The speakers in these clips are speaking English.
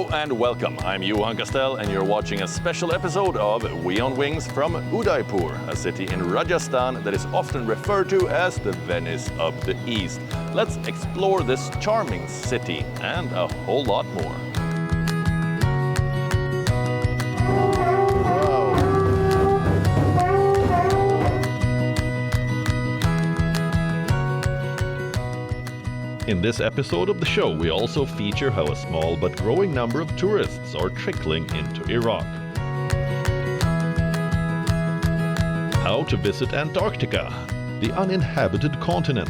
Hello and welcome. I'm Johan Castell and you're watching a special episode of WION Wings from Udaipur, a city in Rajasthan that is often referred to as the Venice of the East. Let's explore this charming city and a whole lot more. In this episode of the show, we also feature how a small but growing number of tourists are trickling into Iraq. How to visit Antarctica, the uninhabited continent.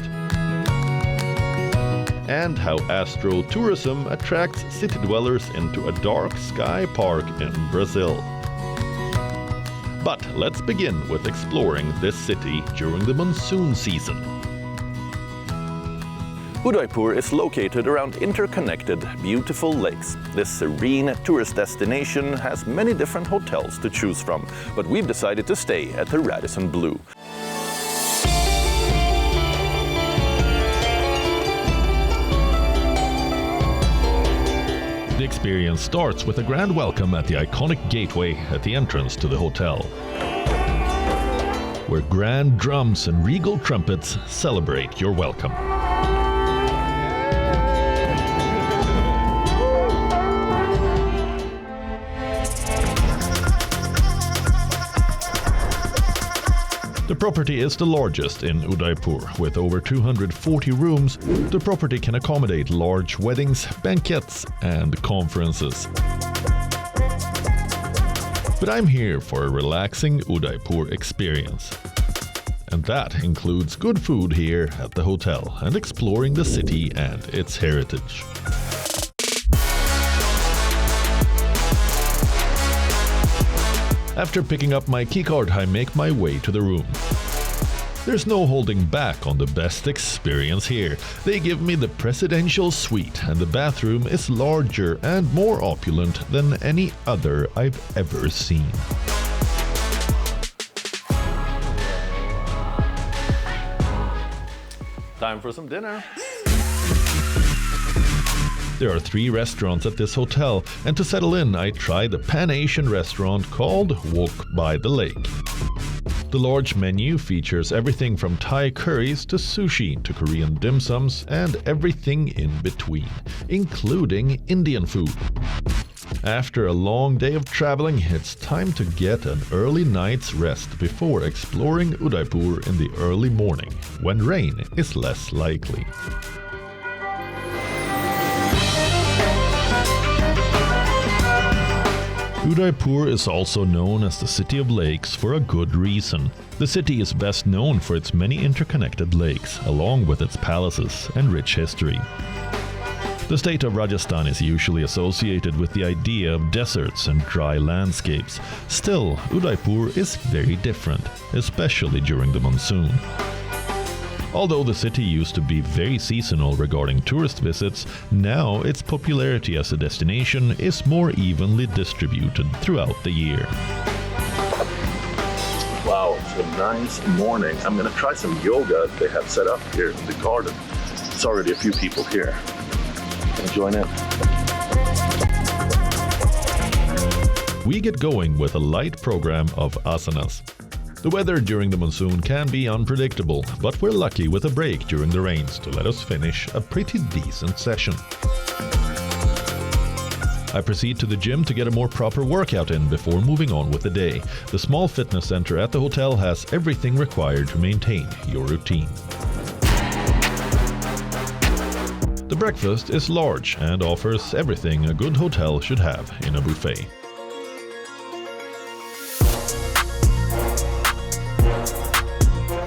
And how Astrotourism attracts city dwellers into a dark sky park in Brazil. But let's begin with exploring this city during the monsoon season. Udaipur is located around interconnected, beautiful lakes. This serene tourist destination has many different hotels to choose from, but we've decided to stay at the Radisson Blu. The experience starts with a grand welcome at the iconic gateway at the entrance to the hotel, where grand drums and regal trumpets celebrate your welcome. The property is the largest in Udaipur, with over 240 rooms. The property can accommodate large weddings, banquets, and conferences. But I'm here for a relaxing Udaipur experience. And that includes good food here at the hotel and exploring the city and its heritage. After picking up my keycard, I make my way to the room. There's no holding back on the best experience here. They give me the presidential suite, and the bathroom is larger and more opulent than any other I've ever seen. Time for some dinner. There are 3 restaurants at this hotel, and to settle in, I tried a Pan-Asian restaurant called Walk by the Lake. The large menu features everything from Thai curries to sushi to Korean dim sums and everything in between, including Indian food. After a long day of traveling, it's time to get an early night's rest before exploring Udaipur in the early morning, when rain is less likely. Udaipur is also known as the City of Lakes for a good reason. The city is best known for its many interconnected lakes, along with its palaces and rich history. The state of Rajasthan is usually associated with the idea of deserts and dry landscapes. Still, Udaipur is very different, especially during the monsoon. Although the city used to be very seasonal regarding tourist visits, now its popularity as a destination is more evenly distributed throughout the year. Wow, it's a nice morning. I'm going to try some yoga they have set up here in the garden. It's already a few people here. Can I join in? We get going with a light program of asanas. The weather during the monsoon can be unpredictable, but we're lucky with a break during the rains to let us finish a pretty decent session. I proceed to the gym to get a more proper workout in before moving on with the day. The small fitness center at the hotel has everything required to maintain your routine. The breakfast is large and offers everything a good hotel should have in a buffet.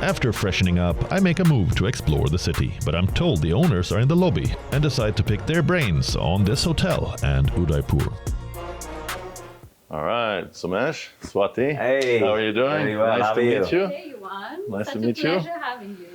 After freshening up, I make a move to explore the city, but I'm told the owners are in the lobby and decide to pick their brains on this hotel and Udaipur. All right, Somesh, Swati, hey, how are you doing? Very well. Nice how to are meet you. Hey, Yuan. Nice Such to meet a you. pleasure having you.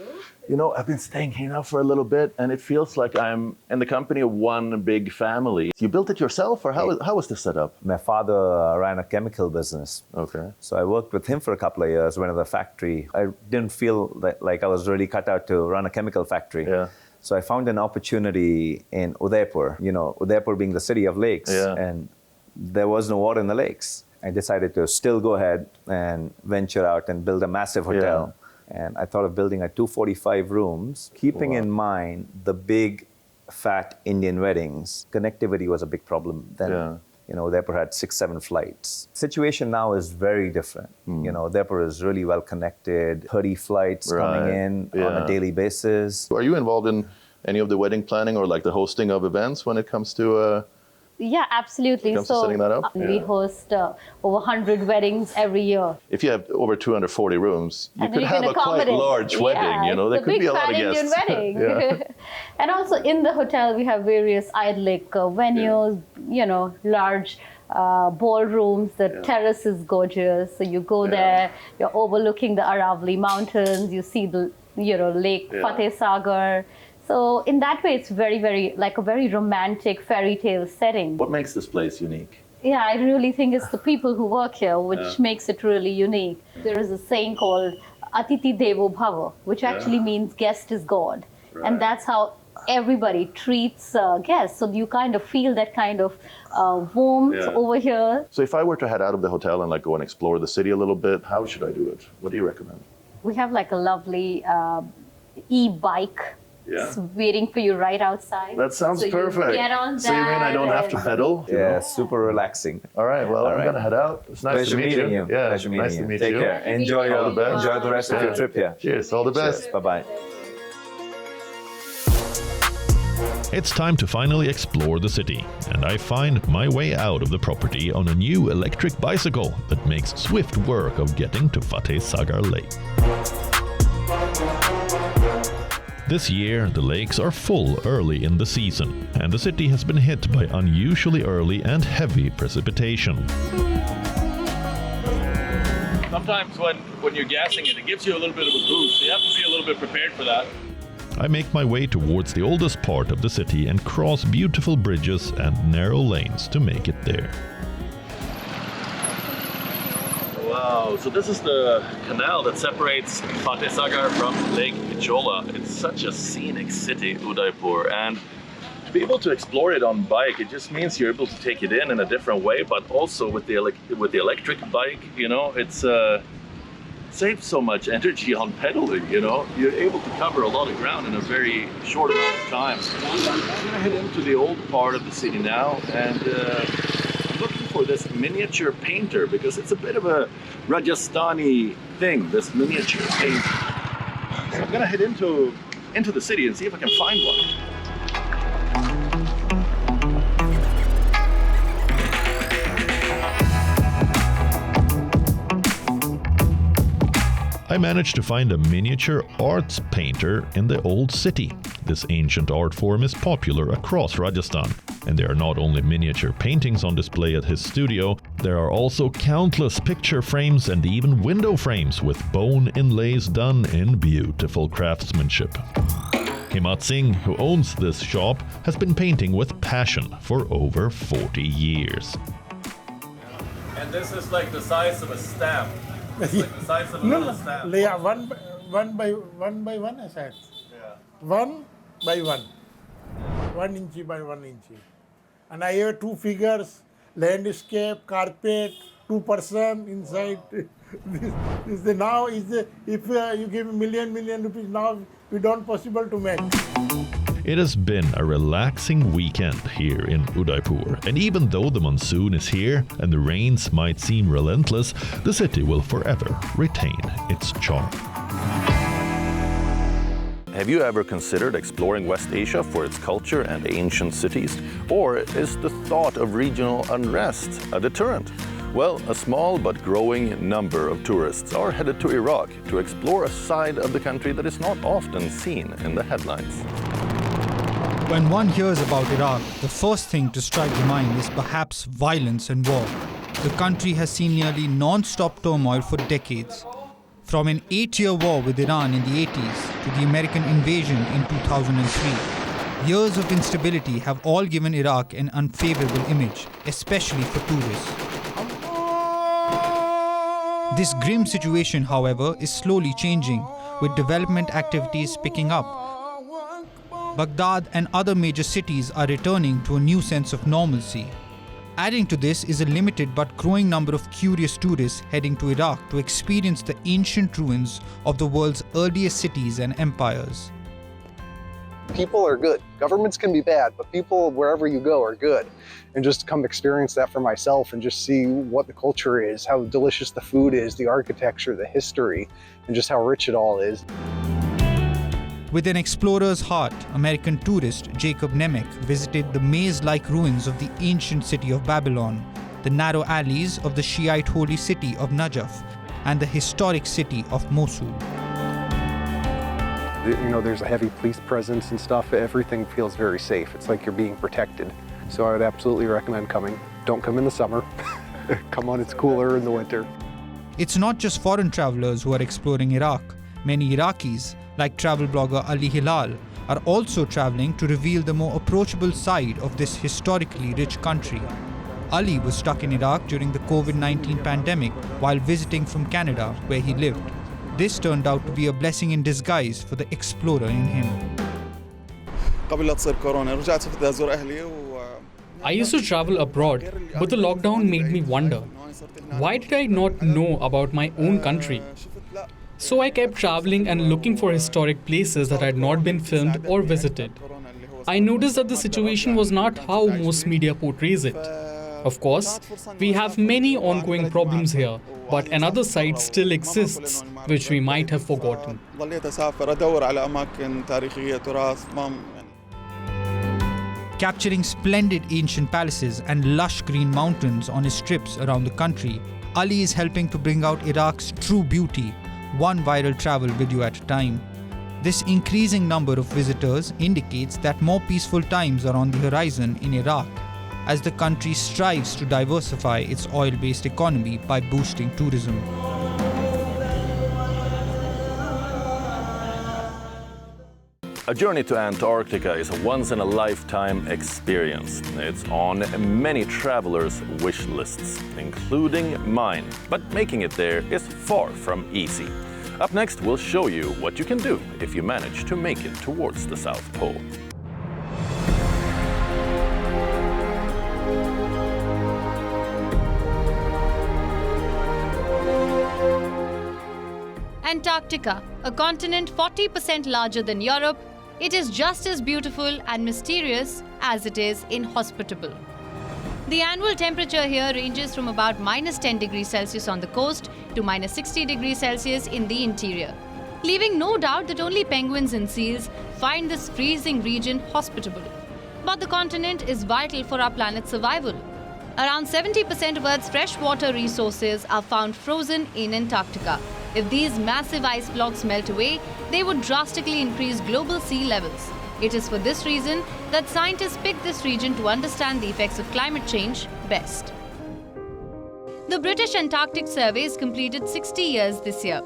You know, I've been staying here now for a little bit, and it feels like I'm in the company of one big family. You built it yourself, or how was this set up? My father ran a chemical business. Okay. So I worked with him for a couple of years, ran the factory. I didn't feel like I was really cut out to run a chemical factory. Yeah. So I found an opportunity in Udaipur, Udaipur being the city of lakes, and there was no water in the lakes. I decided to still go ahead and venture out and build a massive hotel. And I thought of building a 245 rooms, keeping in mind the big, fat Indian weddings. Connectivity was a big problem then. Udaipur had 6-7 flights. Situation now is very different. Udaipur is really well connected, 30 flights coming in on a daily basis. Are you involved in any of the wedding planning or like the hosting of events when it comes to Yeah, absolutely. So setting that up? We host over 100 weddings every year. If you have over 240 rooms, you And could you have can a quite accommodate. large wedding, there could be a lot of guests. It's a big fat Indian wedding. And also in the hotel, we have various idyllic venues, large ballrooms. The terrace is gorgeous. So you go there, you're overlooking the Aravalli Mountains, you see the, Lake Fateh Sagar. So in that way, it's very, very, like a very romantic fairy tale setting. What makes this place unique? Yeah, I really think it's the people who work here, which makes it really unique. There is a saying called Atiti Devo Bhava, which actually means guest is God. And that's how everybody treats guests. So you kind of feel that kind of warmth over here. So if I were to head out of the hotel and go and explore the city a little bit, how should I do it? What do you recommend? We have like a lovely e-bike. It's waiting for you right outside. That sounds so perfect. You get on that. So you mean I don't have to pedal? Super relaxing. All right, well, I'm going to head out. It's nice Pleasure to meet meeting you. you. Yeah, Pleasure meeting nice you. to meet Take you. care. Enjoy the rest of your trip here. Cheers, all the best. Cheers. Bye-bye. It's time to finally explore the city, and I find my way out of the property on a new electric bicycle that makes swift work of getting to Fateh Sagar Lake. This year, the lakes are full early in the season, and the city has been hit by unusually early and heavy precipitation. Sometimes when you're gassing it gives you a little bit of a boost, so you have to be a little bit prepared for that. I make my way towards the oldest part of the city and cross beautiful bridges and narrow lanes to make it there. Wow, so this is the canal that separates Fateh Sagar from Lake Pichola. It's such a scenic city, Udaipur, and to be able to explore it on bike, it just means you're able to take it in a different way, but also with the electric bike, it's saves so much energy on pedaling, You're able to cover a lot of ground in a very short amount of time. I'm gonna head into the old part of the city now, and looking for this miniature painter because it's a bit of a Rajasthani thing, this miniature painter. So I'm gonna head into the city and see if I can find one. I managed to find a miniature arts painter in the old city. This ancient art form is popular across Rajasthan, and there are not only miniature paintings on display at his studio, there are also countless picture frames and even window frames with bone inlays done in beautiful craftsmanship. Himat Singh, who owns this shop, has been painting with passion for over 40 years. And this is like the size of a stamp. It's like the size of a little stamp. Yeah, one by one, I said. Yeah. 1 by 1. 1 inch by 1 inch. And I have 2 figures, landscape, carpet, 2 person inside. Now is if you give million rupees now, we don't possible to make. It has been a relaxing weekend here in Udaipur, and even though the monsoon is here and the rains might seem relentless, the city will forever retain its charm. Have you ever considered exploring West Asia for its culture and ancient cities? Or is the thought of regional unrest a deterrent? Well, a small but growing number of tourists are headed to Iraq to explore a side of the country that is not often seen in the headlines. When one hears about Iraq, the first thing to strike the mind is perhaps violence and war. The country has seen nearly non-stop turmoil for decades. From an 8-year war with Iran in the 80s to the American invasion in 2003, years of instability have all given Iraq an unfavorable image, especially for tourists. This grim situation, however, is slowly changing, with development activities picking up. Baghdad and other major cities are returning to a new sense of normalcy. Adding to this is a limited but growing number of curious tourists heading to Iraq to experience the ancient ruins of the world's earliest cities and empires. People are good. Governments can be bad, but people wherever you go are good. And just come experience that for myself and just see what the culture is, how delicious the food is, the architecture, the history, and just how rich it all is. With an explorer's heart, American tourist Jacob Nemec visited the maze-like ruins of the ancient city of Babylon, the narrow alleys of the Shiite holy city of Najaf, and the historic city of Mosul. You know, there's a heavy police presence and stuff. Everything feels very safe. It's like you're being protected. So I would absolutely recommend coming. Don't come in the summer. Come on, it's cooler in the winter. It's not just foreign travelers who are exploring Iraq. Many Iraqis, like travel blogger Ali Hilal, are also traveling to reveal the more approachable side of this historically rich country. Ali was stuck in Iraq during the COVID-19 pandemic while visiting from Canada, where he lived. This turned out to be a blessing in disguise for the explorer in him. I used to travel abroad, but the lockdown made me wonder, why did I not know about my own country? So I kept traveling and looking for historic places that had not been filmed or visited. I noticed that the situation was not how most media portrays it. Of course, we have many ongoing problems here, but another side still exists, which we might have forgotten. Capturing splendid ancient palaces and lush green mountains on his trips around the country, Ali is helping to bring out Iraq's true beauty, one viral travel video at a time. This increasing number of visitors indicates that more peaceful times are on the horizon in Iraq, as the country strives to diversify its oil-based economy by boosting tourism. A journey to Antarctica is a once-in-a-lifetime experience. It's on many travelers' wish lists, including mine. But making it there is far from easy. Up next, we'll show you what you can do if you manage to make it towards the South Pole. Antarctica, a continent 40% larger than Europe, it is just as beautiful and mysterious as it is inhospitable. The annual temperature here ranges from about -10 degrees Celsius on the coast to -60 degrees Celsius in the interior, leaving no doubt that only penguins and seals find this freezing region hospitable. But the continent is vital for our planet's survival. Around 70% of Earth's freshwater resources are found frozen in Antarctica. If these massive ice blocks melt away, they would drastically increase global sea levels. It is for this reason that scientists picked this region to understand the effects of climate change best. The British Antarctic Survey is completed 60 years this year.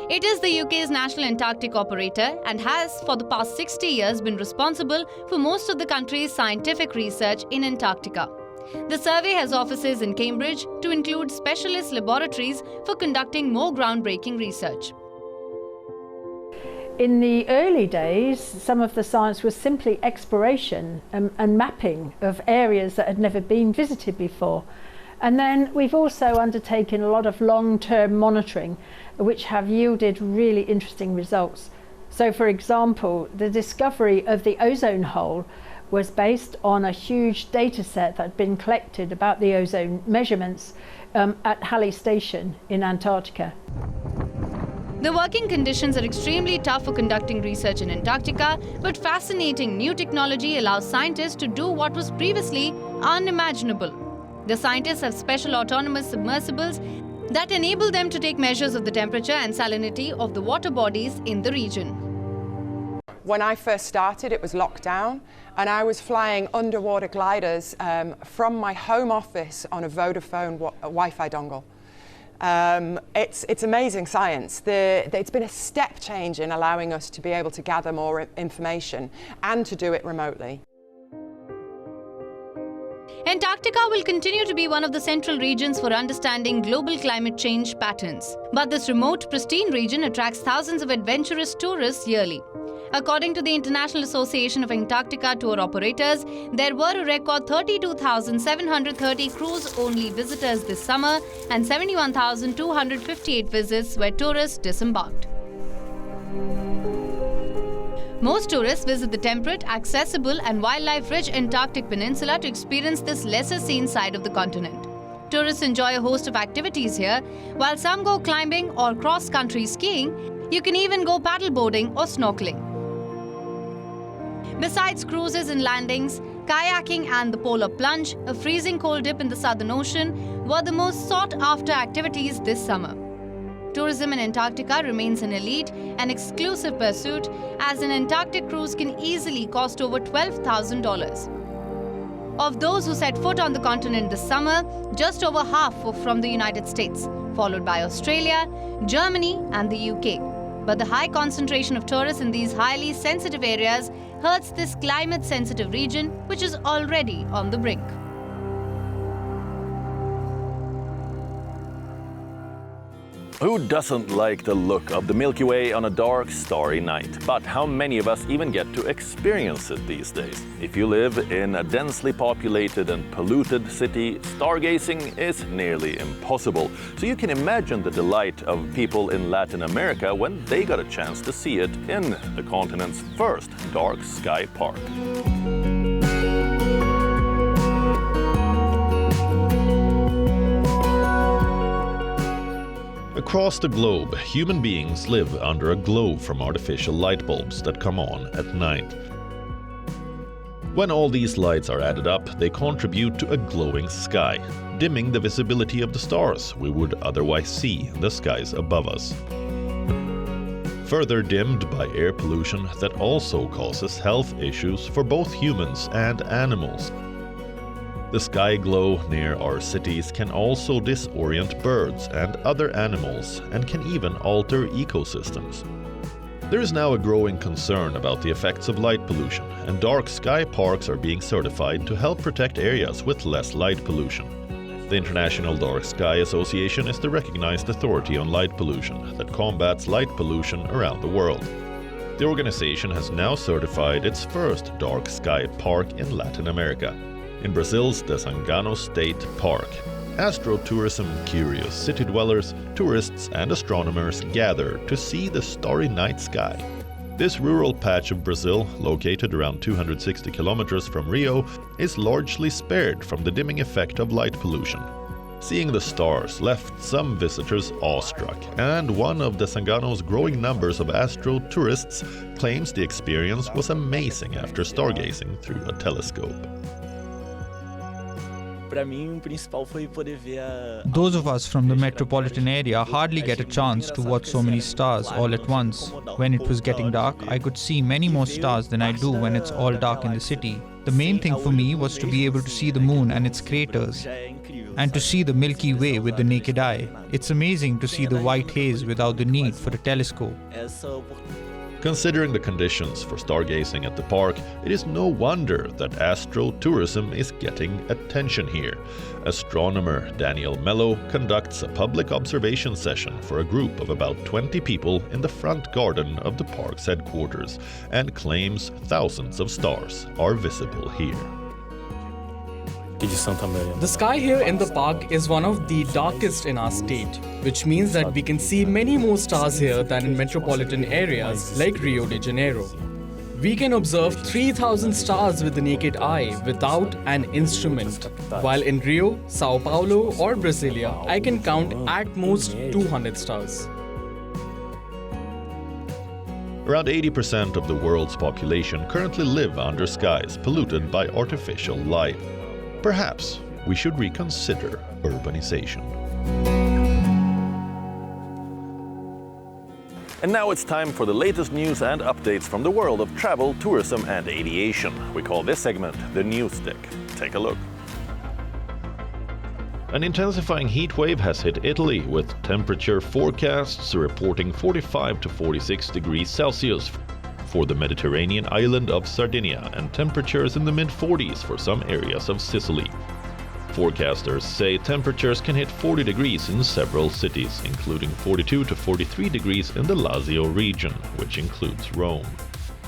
It is the UK's national Antarctic operator and has, for the past 60 years, been responsible for most of the country's scientific research in Antarctica. The survey has offices in Cambridge to include specialist laboratories for conducting more groundbreaking research. In the early days, some of the science was simply exploration and mapping of areas that had never been visited before. And then we've also undertaken a lot of long-term monitoring, which have yielded really interesting results. So, for example, the discovery of the ozone hole was based on a huge data set that had been collected about the ozone measurements at Halley Station in Antarctica. The working conditions are extremely tough for conducting research in Antarctica, but fascinating new technology allows scientists to do what was previously unimaginable. The scientists have special autonomous submersibles that enable them to take measures of the temperature and salinity of the water bodies in the region. When I first started, it was locked down, and I was flying underwater gliders from my home office on a Vodafone Wi-Fi dongle. It's amazing science. It's been a step change in allowing us to be able to gather more information and to do it remotely. Antarctica will continue to be one of the central regions for understanding global climate change patterns. But this remote, pristine region attracts thousands of adventurous tourists yearly. According to the International Association of Antarctica Tour Operators, there were a record 32,730 cruise-only visitors this summer and 71,258 visits where tourists disembarked. Most tourists visit the temperate, accessible and wildlife-rich Antarctic Peninsula to experience this lesser-seen side of the continent. Tourists enjoy a host of activities here. While some go climbing or cross-country skiing, you can even go paddleboarding or snorkeling. Besides cruises and landings, kayaking and the polar plunge, a freezing cold dip in the Southern Ocean, were the most sought-after activities this summer. Tourism in Antarctica remains an elite and exclusive pursuit, as an Antarctic cruise can easily cost over $12,000. Of those who set foot on the continent this summer, just over half were from the United States, followed by Australia, Germany and the UK. But the high concentration of tourists in these highly sensitive areas hurts this climate-sensitive region, which is already on the brink. Who doesn't like the look of the Milky Way on a dark, starry night? But how many of us even get to experience it these days? If you live in a densely populated and polluted city, stargazing is nearly impossible. So you can imagine the delight of people in Latin America when they got a chance to see it in the continent's first dark sky park. Across the globe, human beings live under a glow from artificial light bulbs that come on at night. When all these lights are added up, they contribute to a glowing sky, dimming the visibility of the stars we would otherwise see in the skies above us. Further dimmed by air pollution that also causes health issues for both humans and animals. The sky glow near our cities can also disorient birds and other animals and can even alter ecosystems. There is now a growing concern about the effects of light pollution, and dark sky parks are being certified to help protect areas with less light pollution. The International Dark Sky Association is the recognized authority on light pollution that combats light pollution around the world. The organization has now certified its first dark sky park in Latin America, in Brazil's Desengano State Park. Astrotourism curious city dwellers, tourists and astronomers gather to see the starry night sky. This rural patch of Brazil, located around 260 kilometers from Rio, is largely spared from the dimming effect of light pollution. Seeing the stars left some visitors awestruck, and one of Desengano's growing numbers of astro-tourists claims the experience was amazing after stargazing through a telescope. Those of us from the metropolitan area hardly get a chance to watch so many stars all at once. When it was getting dark, I could see many more stars than I do when it's all dark in the city. The main thing for me was to be able to see the moon and its craters, and to see the Milky Way with the naked eye. It's amazing to see the white haze without the need for a telescope. Considering the conditions for stargazing at the park, it is no wonder that astrotourism is getting attention here. Astronomer Daniel Mello conducts a public observation session for a group of about 20 people in the front garden of the park's headquarters and claims thousands of stars are visible here. The sky here in the park is one of the darkest in our state, which means that we can see many more stars here than in metropolitan areas like Rio De Janeiro. We can observe 3,000 stars with the naked eye without an instrument, while in Rio, Sao Paulo or Brasilia, I can count at most 200 stars. Around 80% of the world's population currently live under skies polluted by artificial light. Perhaps we should reconsider urbanization. And now it's time for the latest news and updates from the world of travel, tourism and aviation. We call this segment the News Stick. Take a look. An intensifying heat wave has hit Italy, with temperature forecasts reporting 45 to 46 degrees Celsius for the Mediterranean island of Sardinia and temperatures in the mid-40s for some areas of Sicily. Forecasters say temperatures can hit 40 degrees in several cities, including 42 to 43 degrees in the Lazio region, which includes Rome.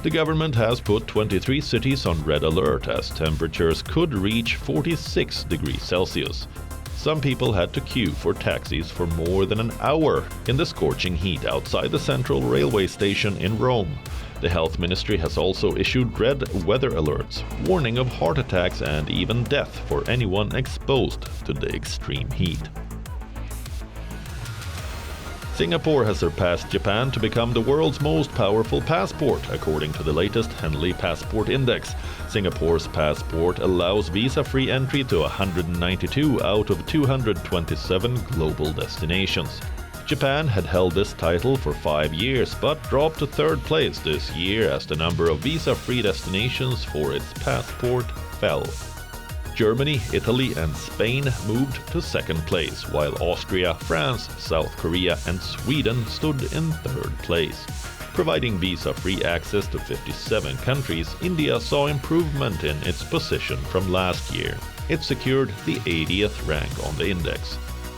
The government has put 23 cities on red alert as temperatures could reach 46 degrees Celsius. Some people had to queue for taxis for more than an hour in the scorching heat outside the central railway station in Rome. The health ministry has also issued red weather alerts, warning of heart attacks and even death for anyone exposed to the extreme heat. Singapore has surpassed Japan to become the world's most powerful passport, according to the latest Henley Passport Index. Singapore's passport allows visa-free entry to 192 out of 227 global destinations. Japan had held this title for 5 years, but dropped to third place this year as the number of visa-free destinations for its passport fell. Germany, Italy and Spain moved to second place, while Austria, France, South Korea and Sweden stood in third place. Providing visa-free access to 57 countries, India saw improvement in its position from last year. It secured the 80th rank on the index.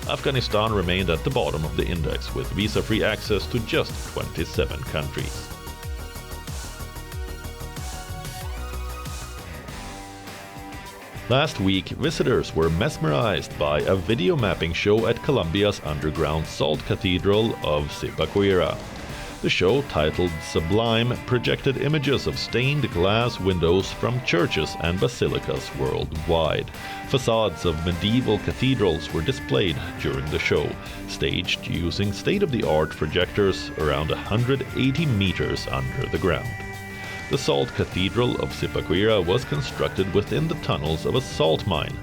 Afghanistan remained at the bottom of the index with visa-free access to just 27 countries. Last week, visitors were mesmerized by a video mapping show at Colombia's underground salt cathedral of Zipaquirá. The show, titled Sublime, projected images of stained glass windows from churches and basilicas worldwide. Facades of medieval cathedrals were displayed during the show, staged using state-of-the-art projectors around 180 meters under the ground. The Salt Cathedral of Zipaquirá was constructed within the tunnels of a salt mine.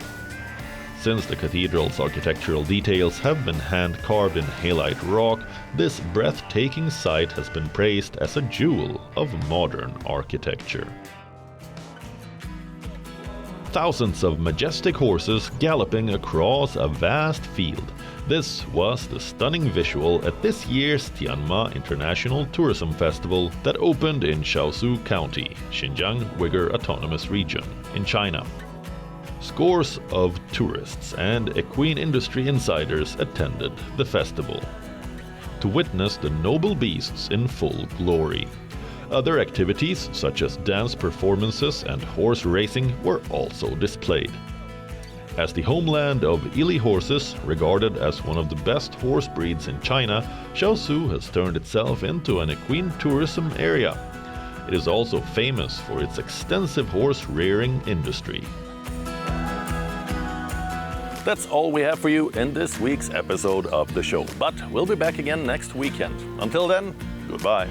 Since the cathedral's architectural details have been hand-carved in halite rock, this breathtaking site has been praised as a jewel of modern architecture. Thousands of majestic horses galloping across a vast field. This was the stunning visual at this year's Tianma International Tourism Festival that opened in Shaoxi County, Xinjiang Uyghur Autonomous Region, in China. Scores of tourists and equine industry insiders attended the festival to witness the noble beasts in full glory. Other activities, such as dance performances and horse racing, were also displayed. As the homeland of Ili horses, regarded as one of the best horse breeds in China, Shaoxi has turned itself into an equine tourism area. It is also famous for its extensive horse rearing industry. That's all we have for you in this week's episode of the show, but we'll be back again next weekend. Until then, goodbye.